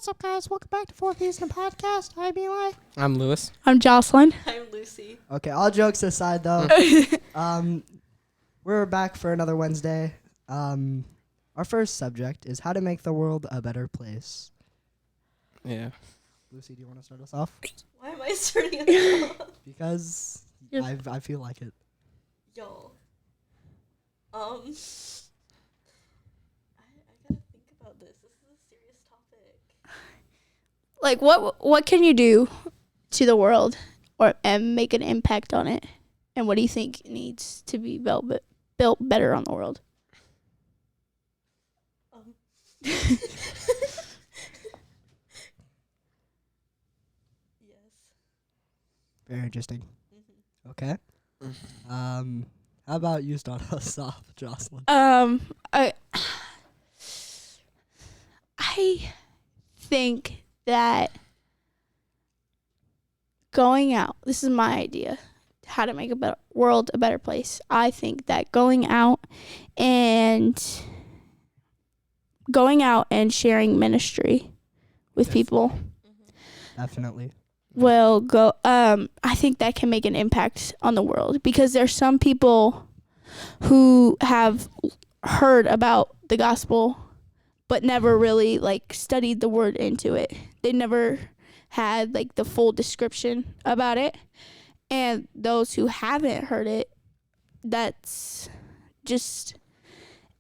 What's up, guys? Welcome back to Four Peas in a Podcast. I'm Eli. I'm Lewis. I'm Jocelyn. I'm Lucy. Okay, all jokes aside, though, we're back for another Wednesday. Our first subject is how to make the world a better place. Yeah. Lucy, do you want to start us off? Why am I starting it off? Because I feel like it. Yo. I gotta think about this. This is a serious topic. Like, what can you do to the world and make an impact on it? And what do you think needs to be built better on the world? Yes. Very interesting. Mm-hmm. Okay. How about you start us off, Jocelyn? I think that going out, this is my idea, how to make a better world a better place. I think that going out and sharing ministry with Yes. people Definitely. will go, I think that can make an impact on the world, because there's some people who have heard about the gospel but never really studied the word into it. They never had the full description about it. And those who haven't heard it, that's just,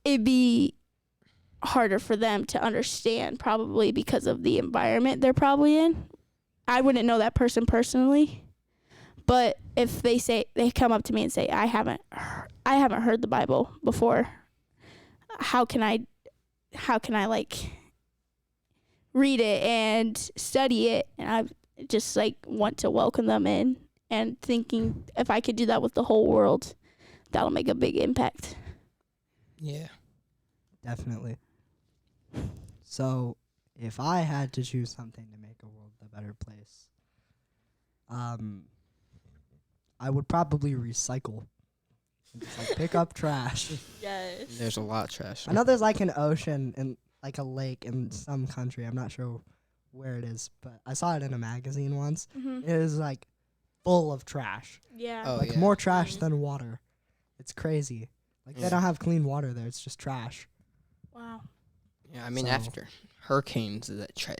it'd be harder for them to understand, probably because of the environment they're probably in. I wouldn't know that person personally, but if they come up to me and say, I haven't heard the Bible before, how can I read it and study it? And I just want to welcome them in, and thinking if I could do that with the whole world, that'll make a big impact. Yeah. Definitely. So, if I had to choose something to make a world a better place, I would probably recycle. And just, pick up trash. Yes. There's a lot of trash. I know there's an ocean and a lake in some country. I'm not sure where it is, but I saw it in a magazine once. Mm-hmm. It is full of trash. Yeah. Oh, yeah. More trash Mhm. than water. It's crazy. They Yeah. don't have clean water there. It's just trash. Wow. Yeah, I mean, So- after hurricanes,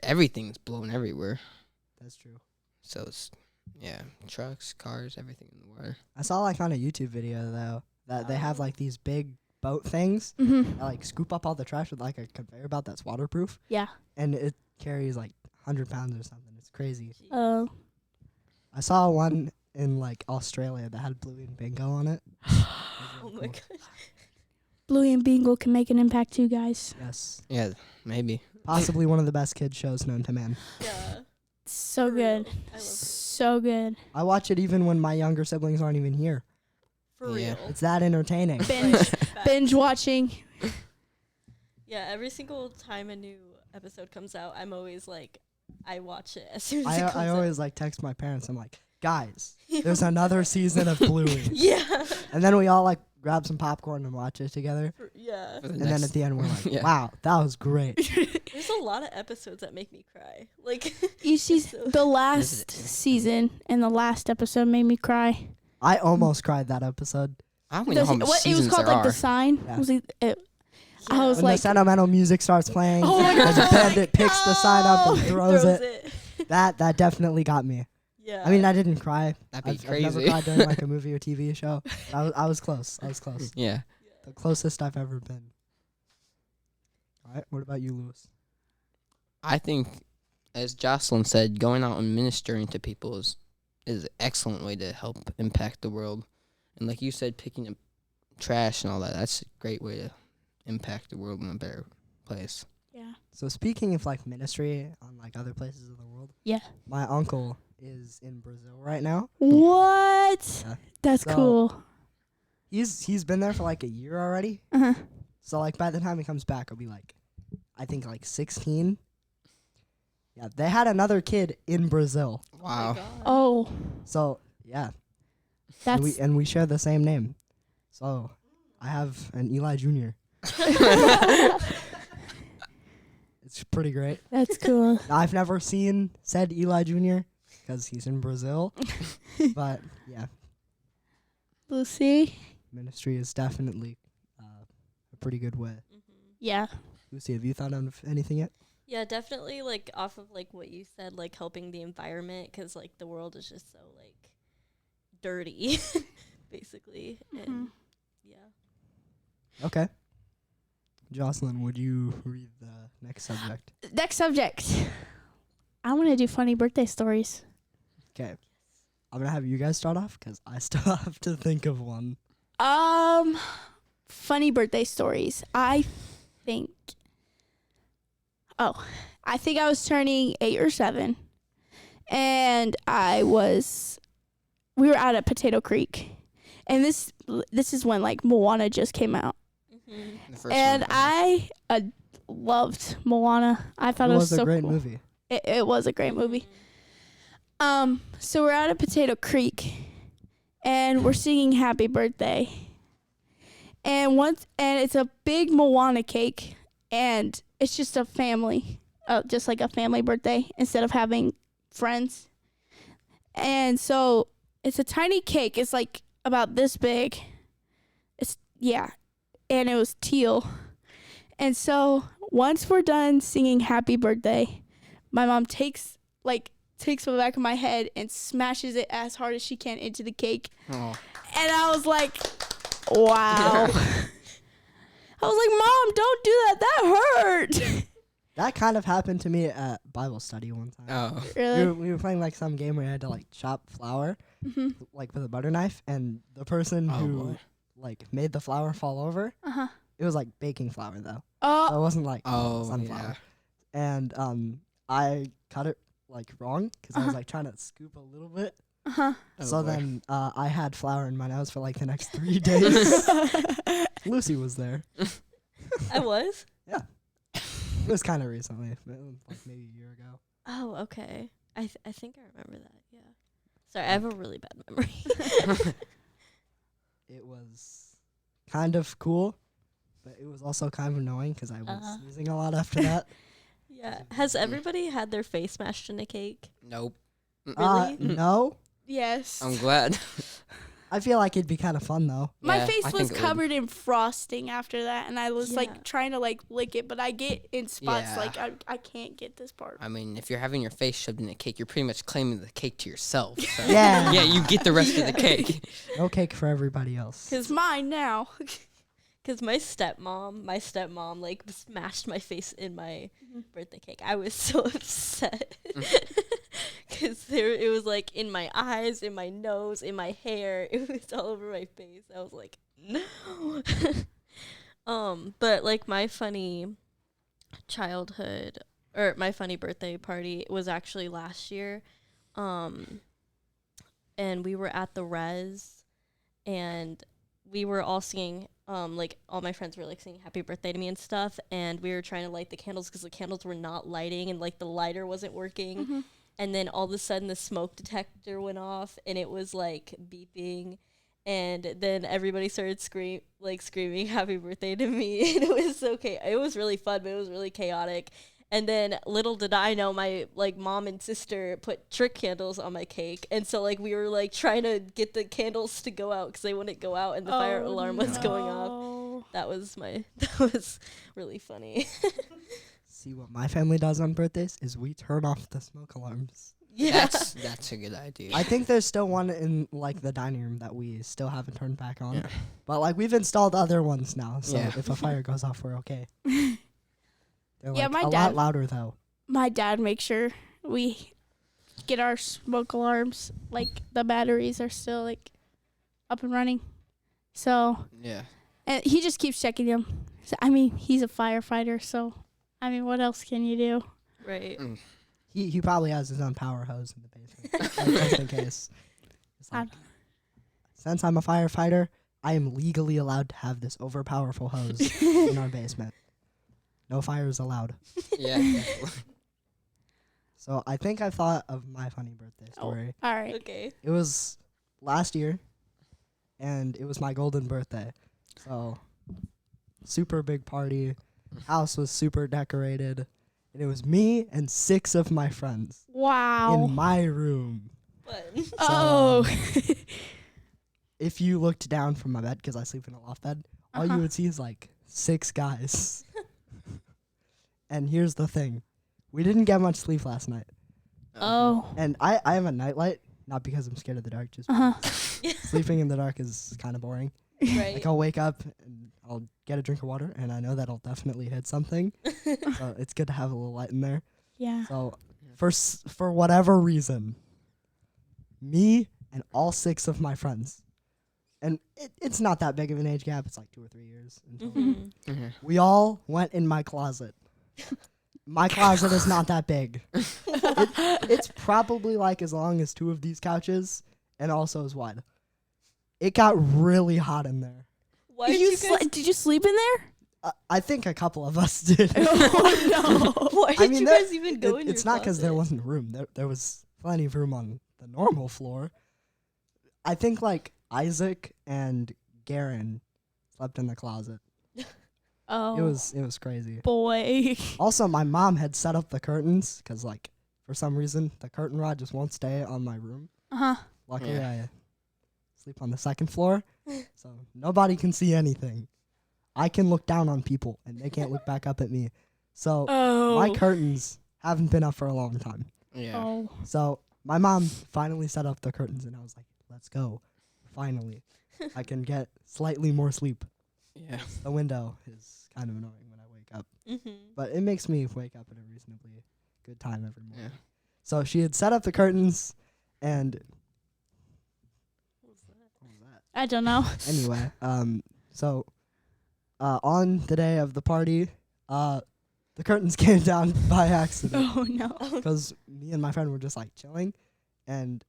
everything's blown everywhere. That's true. So it's, trucks, cars, everything in the water. I saw on a YouTube video though that they have these big boat things Mm-hmm. that scoop up all the trash with a conveyor belt that's waterproof, Yeah. and it carries 100 pounds or something. It's crazy. Oh. I saw one in Australia that had Bluey and Bingo on it. Oh my gosh. Bluey and Bingo can make an impact too, guys. Yes, Yeah, maybe. possibly one of the best kids shows known to man. Yeah. So For good. real. I love it. So good. I watch it even when my younger siblings aren't even here. For Yeah. real. It's that entertaining. Binge, Facts. binge watching. Yeah, every single time a new episode comes out, I'm always I watch it as soon as it comes I out. always text my parents. I'm like, guys, there's another season of Bluey, Yeah. and then we all grab some popcorn and watch it together. Yeah. For the And then next- at the end, we're like, Yeah. wow, that was great. There's a lot of episodes that make me cry. You see, So- the last Is it- season and the last episode made me cry. I almost cried that episode. I don't even know how much It was seasons called there are. The Sign. Yeah. Was I was When like, the sentimental music starts playing, Oh my and gosh. Bandit picks the sign up and throws it. it. That definitely got me. Yeah. I mean, I didn't cry. That'd be I've never crazy. cried during a movie or TV show. I was close. I was close. Yeah. The closest I've ever been. All right. What about you, Lewis? I think, as Jocelyn said, going out and ministering to people is an excellent way to help impact the world. And like you said, picking up trash and all that, that's a great way to impact the world in a better place. yeah. So speaking of ministry on other places of the world, Yeah. my uncle is in Brazil right now. What? Yeah. That's So- cool. He's been there for a year already. Uh-huh. So by the time he comes back, I'll be I think 16. Yeah, they had another kid in Brazil. Oh Wow. my God. Oh, So yeah, that's and we share the same name. So I have an Eli Jr. It's pretty great. That's cool. I've never seen said Eli Jr. because he's in Brazil. But yeah, Lucy? ministry is definitely a pretty good way. Yeah. Lucy, have you thought of anything yet? Yeah, definitely, like, off of, like, what you said, like, helping the environment, because, like, the world is just so, like, dirty, basically. And, yeah. Okay. Jocelyn, would you read the next subject? Next subject. I want to do funny birthday stories. Okay. I'm going to have you guys start off because I still have to think of one. Funny birthday stories. I think I was turning 8 or 7, and we were out at Potato Creek, and this is when like Moana just came out, The first and one. I loved Moana. I thought it was a so great cool. movie. It was a great movie. So we're out at Potato Creek, and we're singing Happy Birthday. And it's a big Moana cake, and it's just a family, just like a family birthday instead of having friends. And so it's a tiny cake. It's like about this big. And it was teal. And so once we're done singing Happy Birthday, my mom takes the back of my head and smashes it as hard as she can into the cake. Oh. And I was like, wow. I was like, Mom, don't do that. That hurt. That kind of happened to me at Bible study one time. Oh. Really? We were playing like some game where you had to like chop flour like with a butter knife, and the person Oh, who boy. like made the flour fall over, Uh-huh. it was like baking flour though. So Oh, it wasn't like Oh, sunflower. yeah. And I cut it like wrong because I was like trying to scoop a little bit. uh-huh. Oh, So boy. then I had flour in my nose for like the next 3 days. Lucy was there. I was? It was kind of recently, but it was like maybe a year ago. Oh, okay. I think I remember that, yeah. Sorry, I have a really bad memory. It was kind of cool, but it was also kind of annoying because I was sneezing a lot after that. Yeah. Has everybody had their face smashed in a cake? Nope. Really? No. Yes. I'm glad. I feel like it'd be kind of fun though. My Yeah, face I was think it would. covered in frosting after that, and I was Yeah. like trying to like lick it, but I get in spots Yeah. like I can't get this part. I mean, if you're having your face shoved in a cake, you're pretty much claiming the cake to yourself. So. Yeah. Yeah, you get the rest of the cake. No cake for everybody else. It's mine now. Because my stepmom, like, smashed my face in my birthday cake. I was so upset. Because it was, like, in my eyes, in my nose, in my hair. It was all over my face. I was like, no. But, like, my funny childhood, or my funny birthday party was actually last year. And we were at the res, and we were all singing, like, all my friends were, like, singing happy birthday to me and stuff, and we were trying to light the candles because the candles were not lighting, and, like, the lighter wasn't working, and then all of a sudden the smoke detector went off, and it was, like, beeping, and then everybody started screaming happy birthday to me, and it was okay. It was really fun, but it was really chaotic. And then little did I know, my, like, mom and sister put trick candles on my cake. And so, like, we were, like, trying to get the candles to go out because they wouldn't go out and the fire alarm was going off. That was really funny. See, what my family does on birthdays is we turn off the smoke alarms. Yeah. That's a good idea. I think there's still one in like the dining room that we still haven't turned back on. Yeah. But like we've installed other ones now, so Yeah. if a fire goes off, we're okay. They're Yeah, like my a lot dad- louder though. My dad makes sure we get our smoke alarms, like the batteries are still like up and running. So, Yeah. and he just keeps checking them. So, I mean, he's a firefighter, so I mean, what else can you do? Right. He probably has his own power hose in the basement, like, just in case. It's I like, since I'm a firefighter, I am legally allowed to have this overpowerful hose in our basement. No fires allowed. Yeah. Definitely. So I think I thought of my funny birthday Oh. story. All right. Okay. It was last year, and it was my golden birthday. So super big party. House was super decorated, and it was me and 6 of my friends Wow. in my room. Fun. Oh. If you looked down from my bed, because I sleep in a loft bed, all you Uh-huh. would see is like 6 guys. And here's the thing. We didn't get much sleep last night. Oh. And I have a nightlight, not because I'm scared of the dark, just Uh-huh. sleeping in the dark is kind of boring. Right. Like I'll wake up and I'll get a drink of water, and I know that I'll definitely hit something. So it's good to have a little light in there. Yeah. So for whatever reason, me and all 6 of my friends, and it's not that big of an age gap. It's like 2 or 3 years. Until Mhm. we all went in my closet. My closet is not that big. It's probably like as long as 2 of these couches, and also as wide. It got really hot in there. Why Did did you you guys? did you sleep in there? I think a couple of us did. Oh Why I did mean, you there- guys even go in? It's your not because there closet? wasn't room. There was plenty of room on the normal floor. I think like Isaac and Garen slept in the closet. Oh. It was crazy. boy. Also, my mom had set up the curtains because like for some reason the curtain rod just won't stay on my room. Uh-huh. Luckily, Yeah. I sleep on the 2nd floor, so nobody can see anything. I can look down on people, and they can't look back up at me. So Oh. my curtains haven't been up for a long time. Yeah. Oh. So my mom finally set up the curtains, and I was like, "Let's go! Finally, I can get slightly more sleep." Yeah. The window is kind of annoying when I wake up, Mhm. but it makes me wake up at a reasonably good time every morning. Yeah. So she had set up the curtains, and What was that? what was that? I don't know. Anyway, so on the day of the party, the curtains came down by accident Oh no. because me and my friend were just like chilling, and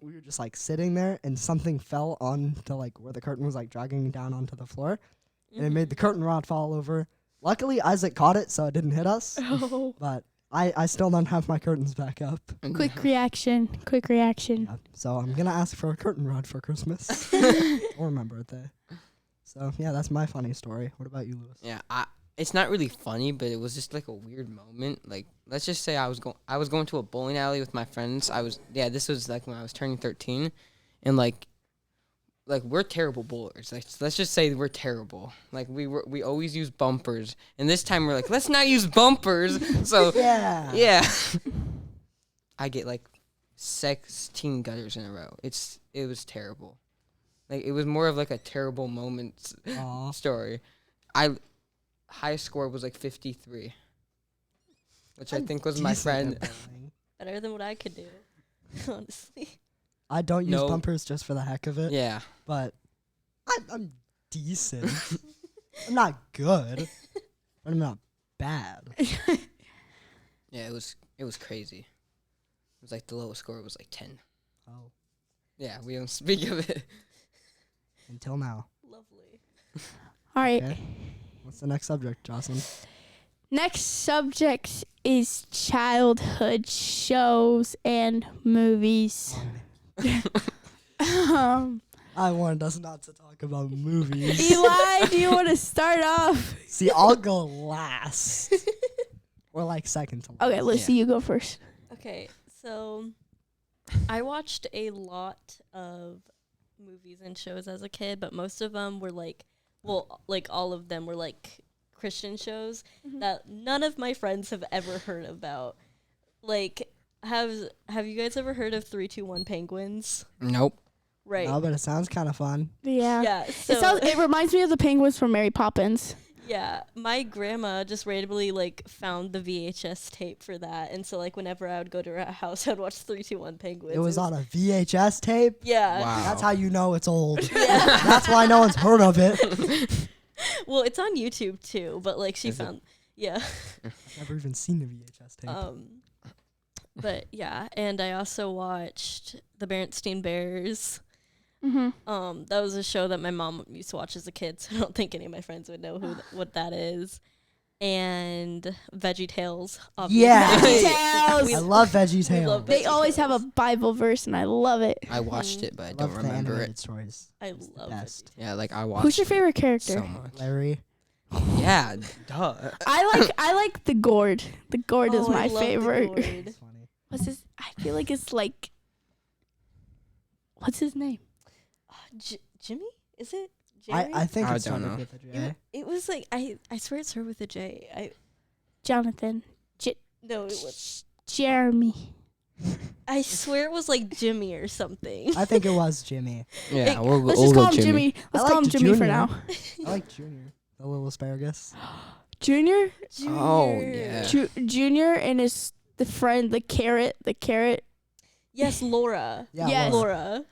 we were just like sitting there, and something fell onto like where the curtain was like dragging down onto the floor, and it made the curtain rod fall over. Luckily, Isaac caught it, so it didn't hit us. Oh. But I still don't have my curtains back up. Quick reaction. Quick reaction. Yeah, so I'm gonna ask for a curtain rod for Christmas or my birthday. So yeah, that's my funny story. What about you, Lewis? Yeah, it's not really funny, but it was just like a weird moment. Like, let's just say I was going to a bowling alley with my friends. This was like when I was turning 13, and like we're terrible bowlers. Like, let's just say we're terrible. Like we always use bumpers, and this time we're like, let's not use bumpers. So Yeah. yeah, I get like 16 gutters in a row. It was terrible. Like, it was more of like a terrible moment Aw. story. Highest score was like 53, which I I'm think was my decent friend. at bowling. Better than what I could do, honestly. I don't use No. bumpers just for the heck of it, Yeah, but I'm decent. I'm not good, but I'm not bad. yeah, it was crazy. It was like the lowest score was like 10. Oh, Yeah, we don't speak of it. until now. Lovely. All right. Okay. What's the next subject, Jocelyn? Next subject is childhood shows and movies. I warned us not to talk about movies. Eli, do you want to start off? See, I'll go last. Or like second to last. Okay, Lissy, you go first. Okay, so I watched a lot of movies and shows as a kid, but most of them were like, well, like all of them were like Christian shows that none of my friends have ever heard about. Like, have you guys ever heard of 321 Penguins? Nope. Right. No, but it sounds kind of fun. Yeah. Yeah. So It reminds me of the penguins from Mary Poppins. yeah, my grandma just randomly like found the VHS tape for that, and so like whenever I would go to her house, I'd watch 321 Penguins. It was on a VHS tape. Yeah. Wow. That's how you know it's old. Yeah. That's why no one's heard of it. Well, it's on YouTube too, but like she Is it? found yeah. I've never even seen a VHS tape. But yeah, and I also watched the Berenstain Bears. Mm-hmm. That was a show that my mom used to watch as a kid, so I don't think any of my friends would know what that is. And VeggieTales, obviously. Yeah. VeggieTales. I love Veggie we love Tales. They always have a Bible verse, and I love it. I watched it, but I I don't love the remember animated it. stories. I It's the love best. Yeah, like I watched Who's your it favorite character? so much. Larry. Yeah, duh. I like the gourd. The gourd is Oh, I my love the favorite. gourd. It's funny. What's his? I feel like it's like. What's his name? Jimmy? Is it? I Jerry? think I it don't started know. with a J. It was like I swear it started with a J. Jonathan. No, it was. Jeremy. I swear it was like Jimmy or something. I think it was Jimmy. Yeah, we'll Let's we'll just go call him Jimmy. Let's I call him liked Jimmy for Junior. now. I like Junior, the little asparagus. Junior. Oh, yeah. Junior and the friend, the carrot. Yes, Laura. Yeah, Yes. Laura.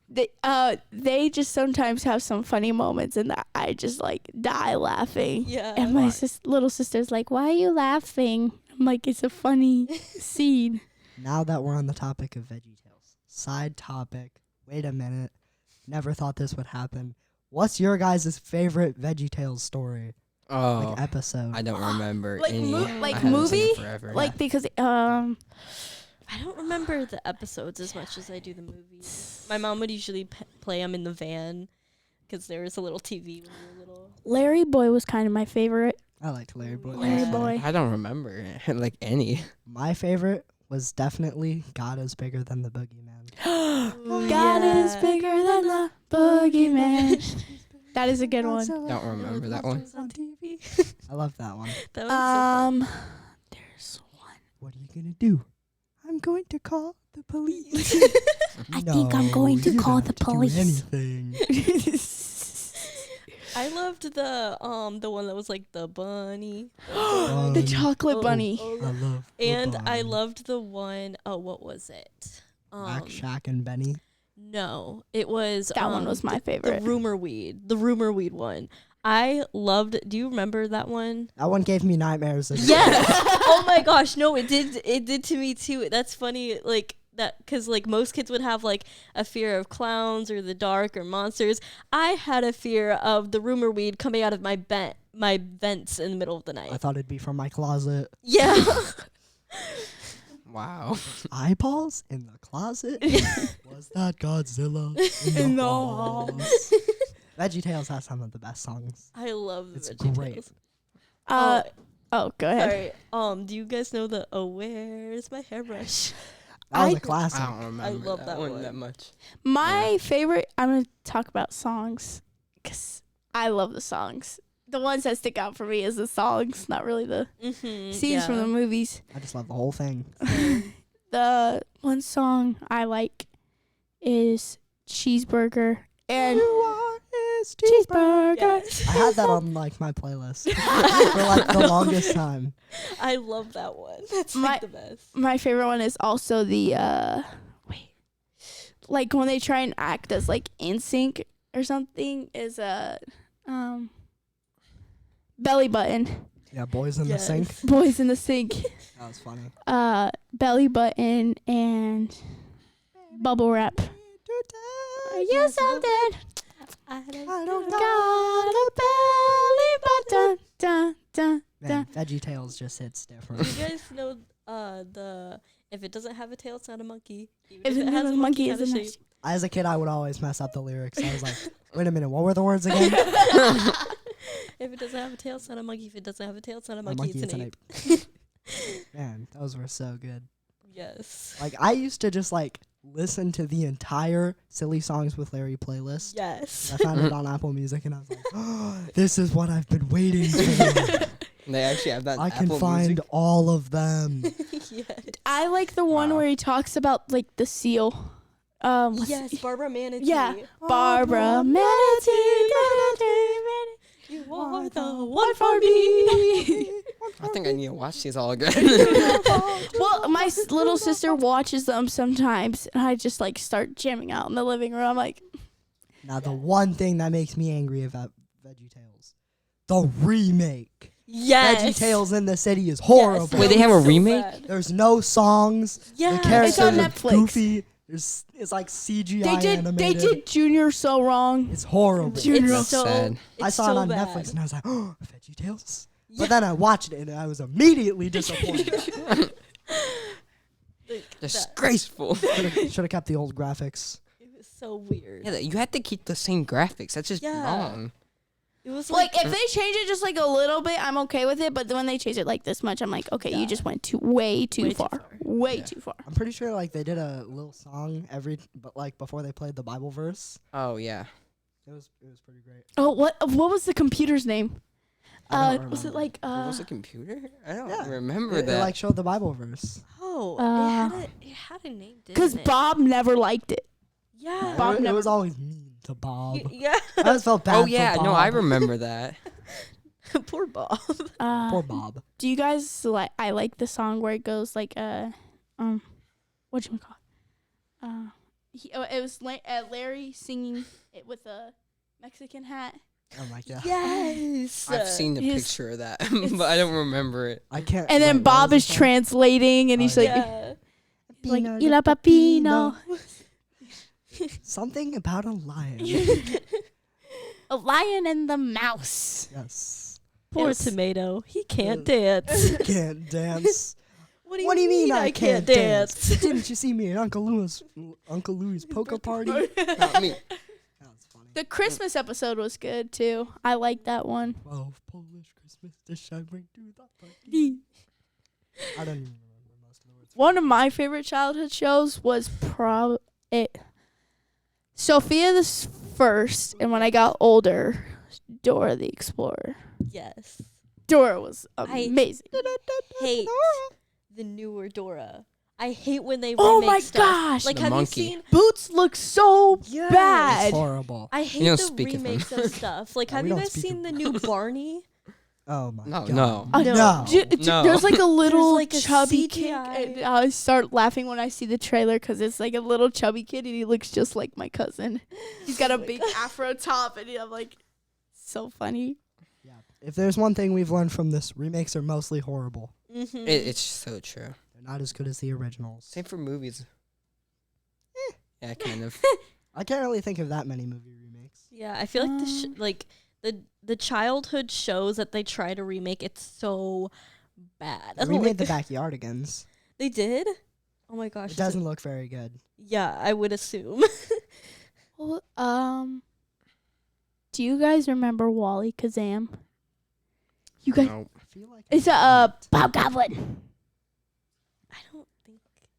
They just sometimes have some funny moments, and I just like die laughing. Yeah. And my Why? little sister's like, "Why are you laughing?" I'm like, "It's a funny scene." Now that we're on the topic of VeggieTales, side topic. Wait a minute. Never thought this would happen. What's your guys' favorite VeggieTales story? Oh, Like episode? I don't remember Like any. like I haven't seen movie, it forever. like because I don't remember the episodes as much as I do the movies. My mom would usually play them in the van because there was a little TV when we were little. Larry Boy was kind of my favorite. I liked Larry Boy. Larry also. Boy. I don't remember like any. My favorite was definitely God is Bigger Than the Boogeyman. God is bigger than the boogeyman. That is a good one. Don't remember that one. On TV. I love that one. That was so fun. There's one. What are you gonna do? I'm going to call the police. I think I'm going to you call don't the have to do police. anything. I loved the one that was like the bunny. The chocolate Oh, bunny. oh, I love. the and I bunny. loved the one oh what was it? Mac, Shack, and Benny. No, it was That one was my the favorite. rumor weed. The rumor weed one. I loved. Do you remember that one? That one gave me nightmares. as a Yes. kid. Oh my gosh, no, it did. It did to me too. That's funny. Like that, because like most kids would have like a fear of clowns or the dark or monsters. I had a fear of the rumor weed coming out of my vents in the middle of the night. I thought it'd be from my closet. Yeah. Wow. Eyeballs in the closet. Was that Godzilla In the halls? VeggieTales has some of the best songs. I love the It's VeggieTales. great. Oh, go ahead. Sorry. Do you guys know the where's my hairbrush? That was I- a classic. I don't remember love that one one. that much. My favorite, I'm going to talk about songs because I love the songs. The ones that stick out for me is the songs, not really the scenes from the movies. I just love the whole thing. The one song I like is Cheeseburger and Cheeseburger. Yes. I had that on like my playlist for like the longest time. I love that one. That's My- like the best. My favorite one is also the like when they try and act as like NSYNC or something is Belly Button. Yeah, Boys in the Sink. Yes. Boys in the Sink. That was funny. Belly Button and Bubble Wrap. You're something. I don't I don't Got a belly button. Dun, dun, Man, dun. VeggieTales just hits Do different. you guys know the if it doesn't have a tail, it's not a monkey. Even If it has a monkey, it's a kinda nice. shape. As a kid, I would always mess up the lyrics. I was like, wait a minute, what were the words again? If it doesn't have a tail, it's not a monkey. If it doesn't have a tail, it's not a A monkey. monkey, It's an it's ape. an Man, those were so good. Yes. Like, I used to just like listen to the entire Silly Songs with Larry playlist. Yes. I found it on Apple Music, and I was like, oh, this is what I've been waiting for. They actually have that. I can Apple find Music. all of them. Yes. I like the one Wow. where he talks about like the seal. What's Yes, Barbara Manatee. Yeah. Barbara Manatee. You are the one for me. I think I need to watch these all again. Well, my little sister watches them sometimes, and I just like start jamming out in the living room. I'm like, Now, the one thing that makes me angry about VeggieTales, the remake. Yes. VeggieTales in the City is horrible. Wait, they have a So remake? bad. There's no songs. Yes. The characters It's on are Netflix. goofy. It's like CGI they animated. did Junior so wrong. It's horrible. Junior. It's so sad. I it's saw so it on bad. Netflix and I was like, oh, VeggieTales? Yeah. But then I watched it and I was immediately disappointed. Disgraceful. Should have kept the old graphics. It was so weird. Yeah, you had to keep the same graphics. That's just Yeah. wrong. It was Like, if they change it just like a little bit, I'm okay with it. But then when they change it like this much, I'm like, okay, Yeah. you just went way too far. Way Yeah. too far. I'm pretty sure like they did a little song but like before they played the Bible verse. Oh yeah. It was pretty great. Oh, what was the computer's name? I don't Was it remember. like What was a computer? I don't Yeah. remember It that. like showed the Bible verse. oh, Uh, it had a name, didn't because it? Bob never liked it. Yeah. Bob it never- was always mean to Bob. Yeah. I just felt bad. Oh yeah, for no, I Bob. remember that. Poor Bob. Poor Bob. Do you guys like? I like the song where it goes like what you call? It was Larry singing it with a Mexican hat. Oh my god. Yes. I've seen the His- picture of that, but I don't remember it. I can't. And then wait, what Bob was is the song? translating, and Oh, he's Yeah. like, Pino "Y la de papino." Something about a lion. A lion and the mouse. Yes. Poor Yes. tomato. He can't Uh, dance. Can't dance. What What do you mean I can't dance? Didn't you see me at Uncle Louis' poker party? Not me. That was funny. The Christmas episode was good too. I like that one. 12 Polish Christmas dish I bring to the party. I don't even remember most of the words. One of my favorite childhood shows was Sophia the First, and when I got older, Dora the Explorer. Yes. Dora was I- amazing. Hate the newer Dora. I hate when they Oh remake my stuff. gosh! Like, The have monkey. you seen? Boots look so Yes. bad. It's horrible. I hate You don't the speak of him. remakes of stuff. Like, Yeah, have we you don't guys speak seen of the him. new Barney? Oh my No, god. no. No. No. There's like a little like a chubby kid, CGI. and I start laughing when I see the trailer because it's like a little chubby kid and he looks just like my cousin. He's got a Oh my big God. afro top, and I'm like, so funny. Yeah. If there's one thing we've learned from this, remakes are mostly horrible. Mm-hmm. It's so true. They're not as good as the originals. Same for movies. Yeah, kind of. I can't really think of that many movie remakes. Yeah, I feel like the childhood shows that they try to remake, it's so bad. They remade the Backyardigans. They did? Oh my gosh. It doesn't look very good. Yeah, I would assume. Well, do you guys remember Wally Kazam? You guys, No. I feel like it's I might. Bob Goblin.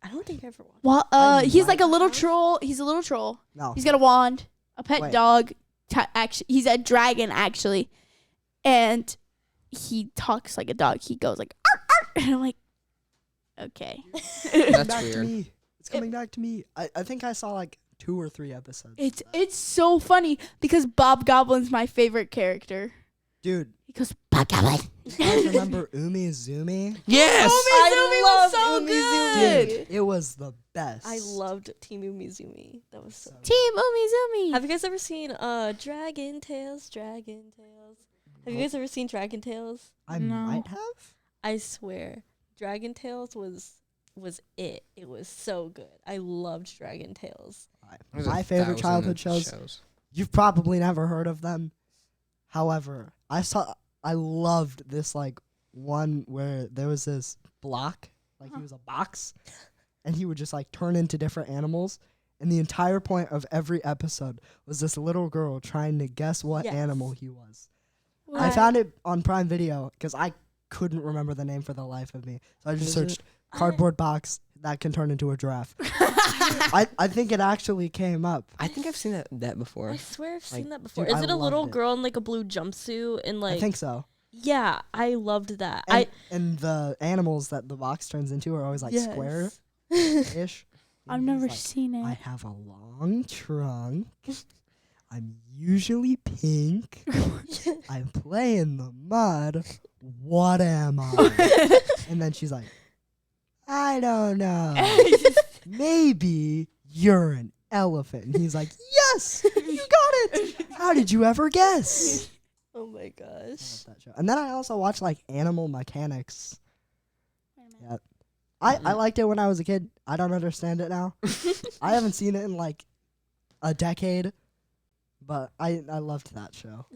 I don't think I ever watched. Well, I he's like a might little have. troll. He's a little troll. No. He's got a wand, a pet Wait. dog. Actually, he's a dragon actually, and he talks like a dog. He goes like, "Arr, arr," and I'm like, okay. Coming That's back to weird. me. It's coming back to me. I think I saw like 2 or 3 episodes. It's so funny because Bob Goblin's my favorite character. Dude, He goes, Bob Goblin. you guys remember Umi Zumi? Yes. I was so loved good. Dude, it was the best. I loved Team Umizumi. That was so. Team Umizumi. Have you guys ever seen Dragon Tales? Dragon Tales. Have you guys ever seen Dragon Tales? I No. might have. I swear, Dragon Tales was it. It was so good. I loved Dragon Tales. There's My 1,000 favorite childhood shows. You've probably never heard of them. However, I loved this like one where there was this block, like he was a box, and he would just like turn into different animals. And the entire point of every episode was this little girl trying to guess what Yes. animal he was. I What? found it on Prime Video because I couldn't remember the name for the life of me. So I just Is searched cardboard box that can turn into a giraffe. I think it actually came up. I think I've seen that before. I swear I've Like, seen that before. dude, Is I it a little loved it. girl in like a blue jumpsuit and like? I think so. Yeah, I loved that. And the animals that the box turns into are always like Yes. square-ish. I've And never he's like, seen it. I have a long trunk. I'm usually pink. I play in the mud. What am I? And then she's like, I don't know. Maybe you're an elephant. And he's like, yes, you got it. How did you ever guess? Oh my I gosh. love that show. And then I also watched like Animal Mechanics. Yeah. I liked it when I was a kid. I don't understand it now. I haven't seen it in like a decade. But I loved that show.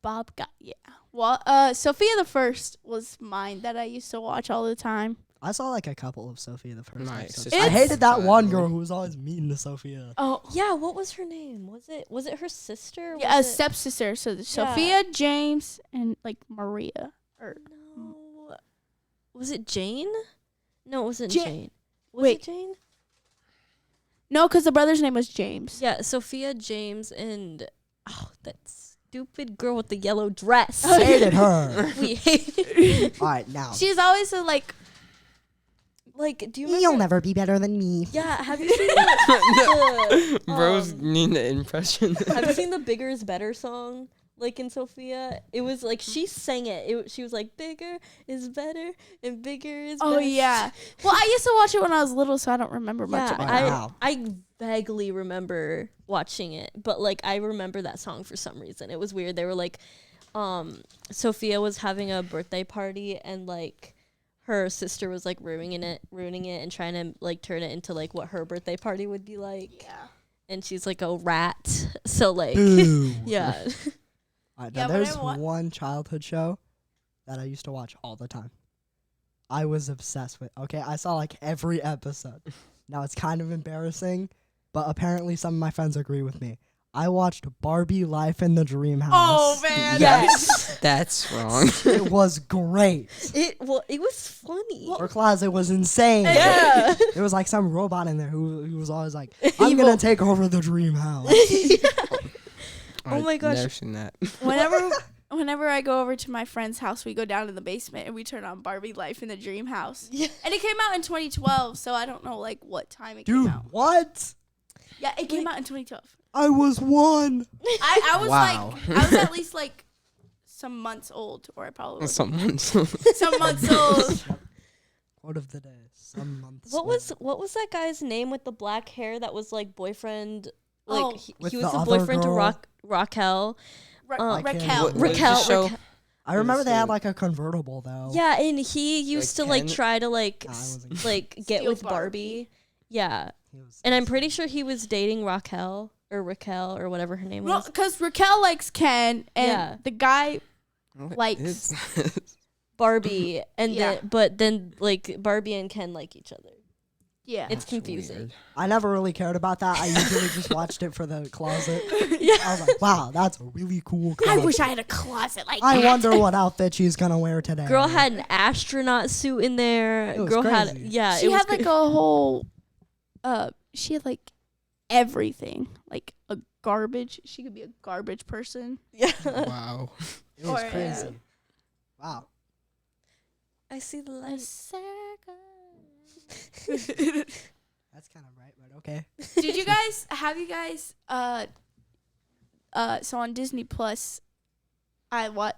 Bob got Well, Sophia the First was mine that I used to watch all the time. I saw like a couple of Sophia the first My episode. sister I hated that saw it. one girl who was always mean to Sophia. Oh, Yeah, what was her name? Was it her sister? yeah, a Was it- stepsister. So there's Sophia, James, and like Maria. Or No. Was it Jane? No, it wasn't Ja- Jane. Was wait. it Jane? no, because the brother's name was James. Yeah, Sophia, James, and that stupid girl with the yellow dress. Hated her. We hate. All right, now She's always like, Like, do you remember? you'll never be better than me. Yeah, have you seen the, Bros um, need the impression. have you seen the Bigger is Better song? Like in Sophia, it was like she sang it. She was like, "Bigger is better, and bigger is oh better." yeah. Well, I used to watch it when I was little, so I don't remember much Yeah, about it. it. Wow. I vaguely remember watching it, but like I remember that song for some reason. It was weird. They were like, Sophia was having a birthday party, and like her sister was like ruining it, and trying to like turn it into like what her birthday party would be like. Yeah. And she's like a rat, so like, Boo. yeah. All right, Yeah, now but there's I wa- one childhood show that I used to watch all the time. I was obsessed with. Okay, I saw like every episode. Now it's kind of embarrassing, but apparently some of my friends agree with me. I watched Barbie Life in the Dream House. Oh man. Yes. That's wrong. It was great. It was funny. For class, it was insane. Yeah. There was like some robot in there who was always like, I'm Evil. gonna take over the dream house. Oh my gosh. Never seen that. Whenever I go over to my friend's house, we go down in the basement and we turn on Barbie Life in the Dream House. Yeah. And it came out in 2012, so I don't know like what time it Dude, came out. what? Yeah, it came out in 2012. I was one. I was Wow. like, I was at least like some months old, or I probably was Someone. some months old. Quote of the day. Some months. What was old. that guy's name with the black hair that was like boyfriend? Like Oh. he With was the the other boyfriend to girl? Raquel. I can't Raquel. What- what- Raquel. the show? Raquel. I remember they had Understood. like a convertible though. Yeah, and he used to like Ken? try to like Nah, I wasn't- like get Steal with Barbie. Yeah, He was- and I'm pretty sure he was dating Raquel or whatever her name was. Because Raquel likes Ken, and Yeah. the guy, What Likes. is- Barbie, and Yeah. but then like Barbie and Ken like each other. yeah. It's That's confusing. weird. I never really cared about that. I usually just watched it for the closet. Yeah. I was like, wow, that's a really cool I closet. wish I had a closet like I that. wonder what outfit she's gonna wear today. Girl had an astronaut suit in there. It was Girl had crazy. yeah. She it was had like a whole, she had like everything, like a garbage. She could be a garbage person. yeah. Wow. It was or, crazy. Wow. I see the A light. That's kind of right, but okay. Did you guys so on Disney Plus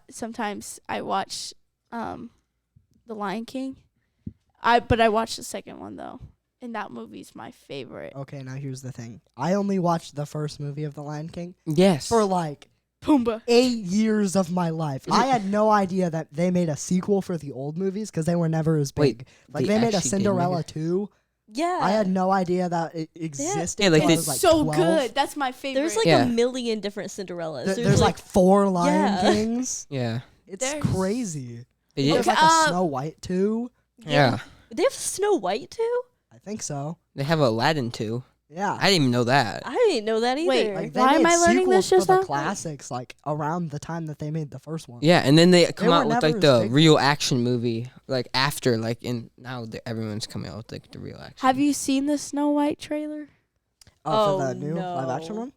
sometimes I watch The Lion King. But I watched the second one though. And that movie's my favorite. Okay, now here's the thing. I only watched the first movie of The Lion King Yes. for like Pumbaa. 8 years of my life. I had no idea that they made a sequel for the old movies because they were never as Wait, big. Like they they made a actually did make Cinderella it? 2. Yeah. I had no idea that it existed. Yeah, like till I they- was, like So 12. good. That's my favorite. There's like Yeah. a million different Cinderellas. There's like 4 Lion Yeah. Kings. Yeah. It's There's- crazy. They did- There's Okay, like a Snow White too. yeah. They have Snow White too. I think so. They have Aladdin too. Yeah. I didn't even know that. I didn't know that either. Wait, Like they Why made am I learning sequels this just for the now? classics like around the time that they made the first one. Yeah, and then they come were out with never like as the big. real action movie, like after, like in now everyone's coming out with like the real action. Have you seen the Snow White trailer? Oh, for Oh, the new live action no. one?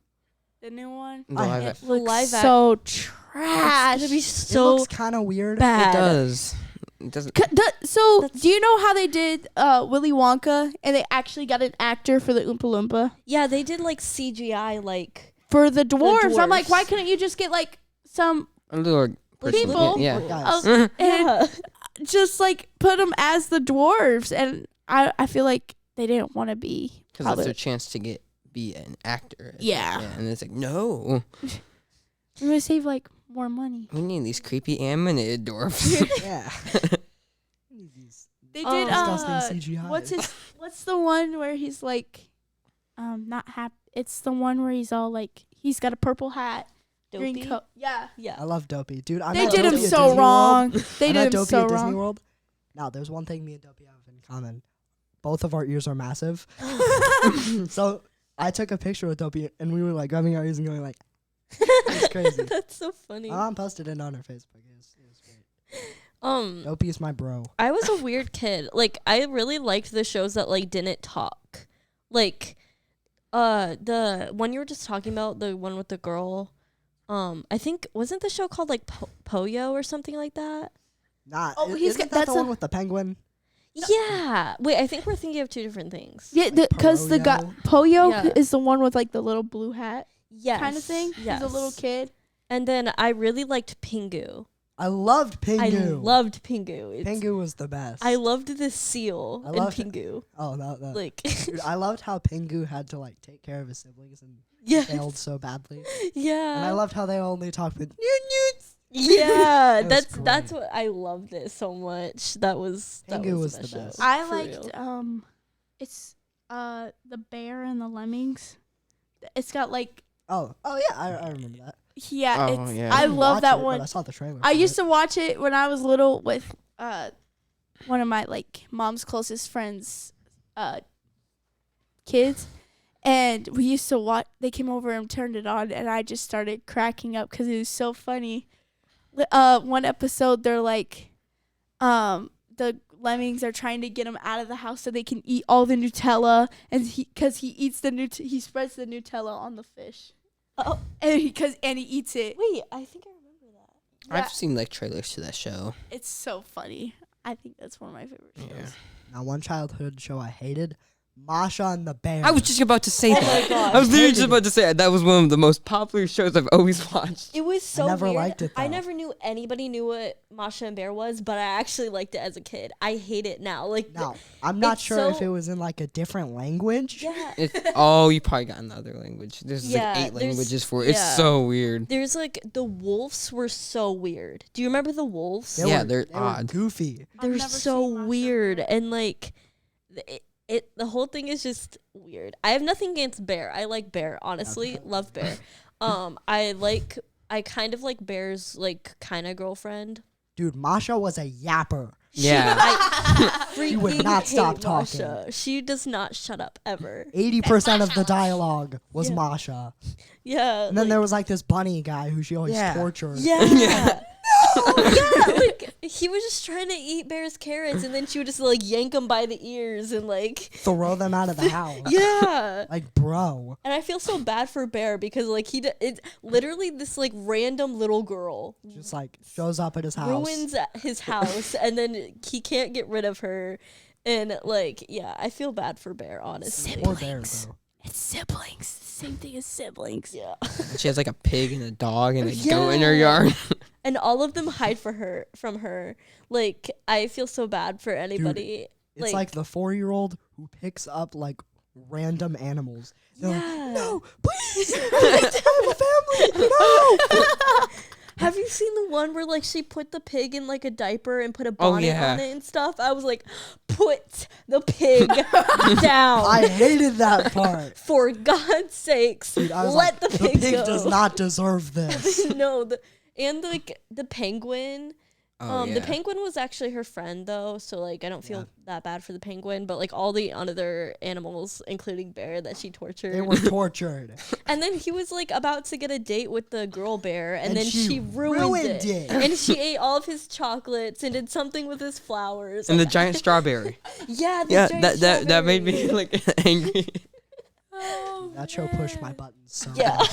The new one? The I live have- action. The live so It's trash. gonna be It so looks kind of weird. It bad. does. It doesn't. So, That's- do you know how they did Willy Wonka and they actually got an actor for the Oompa Loompa? Yeah, they did like CGI like For the dwarves. I'm like, dwarves. why couldn't you just get like some A little person. People. Yeah. Guys, and yeah. just like put them as the dwarves? And I feel like they didn't want to be. Because how that's they- their chance to be an actor. Yeah. And it's like, no, I'm gonna save like more money. we need these creepy animated dwarfs. yeah. These They Oh. did disgusting CGI. what's the one where he's like not happy? It's the one where he's all like he's got a purple hat, green Dopey? coat. Yeah. I Yeah. love Dopey, dude. I They met did him Dopey at so Disney wrong. World. They I did met him Dopey so at Disney wrong. World, Now, there's one thing me and Dopey have in common. Both of our ears are massive. So I took a picture with Dopey, and we were like grabbing our ears and going like, it's crazy. That's so funny. My mom posted it on her Facebook. It was great. Um, Dopey is my bro. I was a weird kid. Like, I really liked the shows that like didn't talk. Like, the one you were just talking about, the one with the girl. I think wasn't the show called like Poyo or something like that? Nah, Oh, he's isn't got- that the that's one a- with the penguin? Yeah. Wait, I think we're thinking of two different things. Yeah, Like because the guy Poyo Yeah. is the one with like the little blue hat Yes. kind of thing. Yes. He's a little kid. And then I really liked Pingu. I loved Pingu. I loved Pingu. Pingu was the best. I loved the seal I in loved- Pingu. Oh no, no. Like, Dude, I loved how Pingu had to like take care of his siblings and yeah, failed so badly. yeah. And I loved how they only talked with Yeah, It was that's great. what I loved it so much. That was Pingu was best the best. show, I for liked real. it's the bear and the lemmings. It's got like Oh yeah, I remember that. yeah, Oh, it's yeah. I didn't love watch that it, but one. I saw the trailer. I used to watch it when I was little with one of my like mom's closest friends kids, and we used to watch. They came over and turned it on, and I just started cracking up because it was so funny. One episode they're like the lemmings are trying to get him out of the house so they can eat all the Nutella, and because he eats the he spreads the Nutella on the fish. Oh. And he eats it. Wait, I think I remember that. Yeah. I've seen like trailers to that show. It's so funny. I think that's one of my favorite shows. Yeah. Now, one childhood show I hated, Masha and the Bear. I was just about to say Oh that. my gosh. I was literally just Hated about to say that was one of the most popular shows I've always watched. It was so never weird. liked it, I though. never knew anybody knew what Masha and Bear was, but I actually liked it as a kid. I hate it now. Like, Now, I'm not it's sure if so- it was in like a different language. yeah. Oh, you probably got another language. There's Yeah, like 8 there's- languages for it. It's yeah. so weird. There's like the wolves were so weird. Do you remember the wolves? Yeah, they're odd. goofy. I've They're never so seen Masha weird Bear. and like the whole thing is just weird. I have nothing against Bear. I like Bear, honestly. Love Bear. I kind of like Bear's like kind of girlfriend. Dude, Masha was a yapper. Yeah. She would Freaking not stop hate talking. Masha. She does not shut up ever. 80% of the dialogue was Yeah. Masha. Yeah. And then there was like this bunny guy who she always Yeah. tortured. Yeah. Yeah, like he was just trying to eat Bear's carrots, and then she would just like yank him by the ears and like, Throw them out of the house. yeah. Like, bro. And I feel so bad for Bear because like it's literally this like random little girl Just like shows up at his house. ruins his house, and then he can't get rid of her, and like yeah, I feel bad for Bear, honestly. Poor Bear, Siblings. bro. It's siblings. Same thing as siblings. Yeah. And she has like a pig and a dog and a goat in her Yeah. yard. And all of them hide from her. Like I feel so bad for anybody. It's like the 4-year-old who picks up like random animals. They're like, Yeah. no, please. I have a family. No. Have you seen the one where like she put the pig in like a diaper and put a Oh, bonnet yeah. on it and stuff? I was like, put the pig down. I hated that part. For God's sakes, Dude, I was let like, the pig go. does not deserve this. No, and the penguin. Oh, The yeah. penguin was actually her friend though, so like I don't feel that bad for the penguin, but like all the other animals, including Bear, that she tortured. They were tortured. And then he was like about to get a date with the girl bear, and And then she she ruined it. it. And she ate all of his chocolates and did something with his flowers. And the giant strawberry. yeah, the Yeah, giant that made me strawberry. like angry. Oh, That show pushed my buttons so Yeah. bad.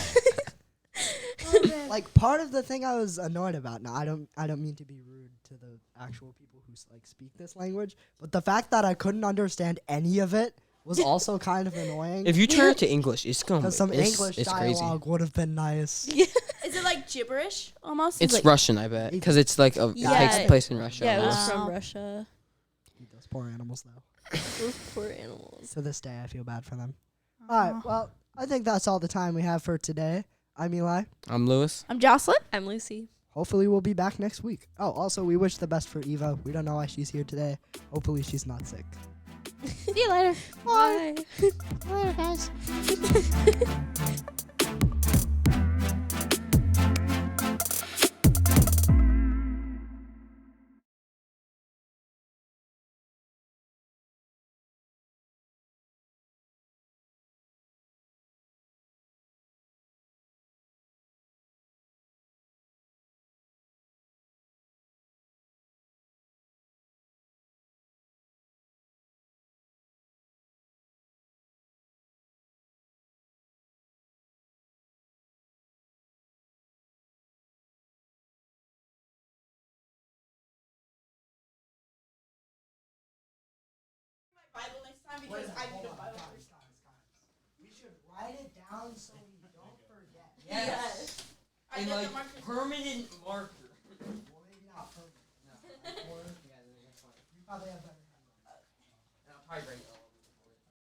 Like part of the thing I was annoyed about. Now I don't mean to be rude to the actual people who like speak this language, but the fact that I couldn't understand any of it was also kind of annoying. If you turn it to English, it's gonna Because some it's, English it's crazy. dialogue would have been nice. Is it like gibberish almost? It's like, Russian, I bet, because it's like it Yeah. takes place in Russia. Yeah, it was almost. from Wow. Russia. Dude, those poor animals, though. Those poor animals. To this day, I feel bad for them. All right, well, I think that's all the time we have for today. I'm Eli. I'm Lewis. I'm Jocelyn. I'm Lucy. Hopefully, we'll be back next week. Oh, also, we wish the best for Eva. We don't know why she's here today. Hopefully, she's not sick. See you later. Bye. Later, guys. Bible next time Wait, because I hold need a on, Bible. guys. We should write it down so we don't forget. Yes. I get the marker. permanent marker. Well, maybe not perfect. No. Or Yeah, that's fine. you probably have better handwriting. And I'll probably bring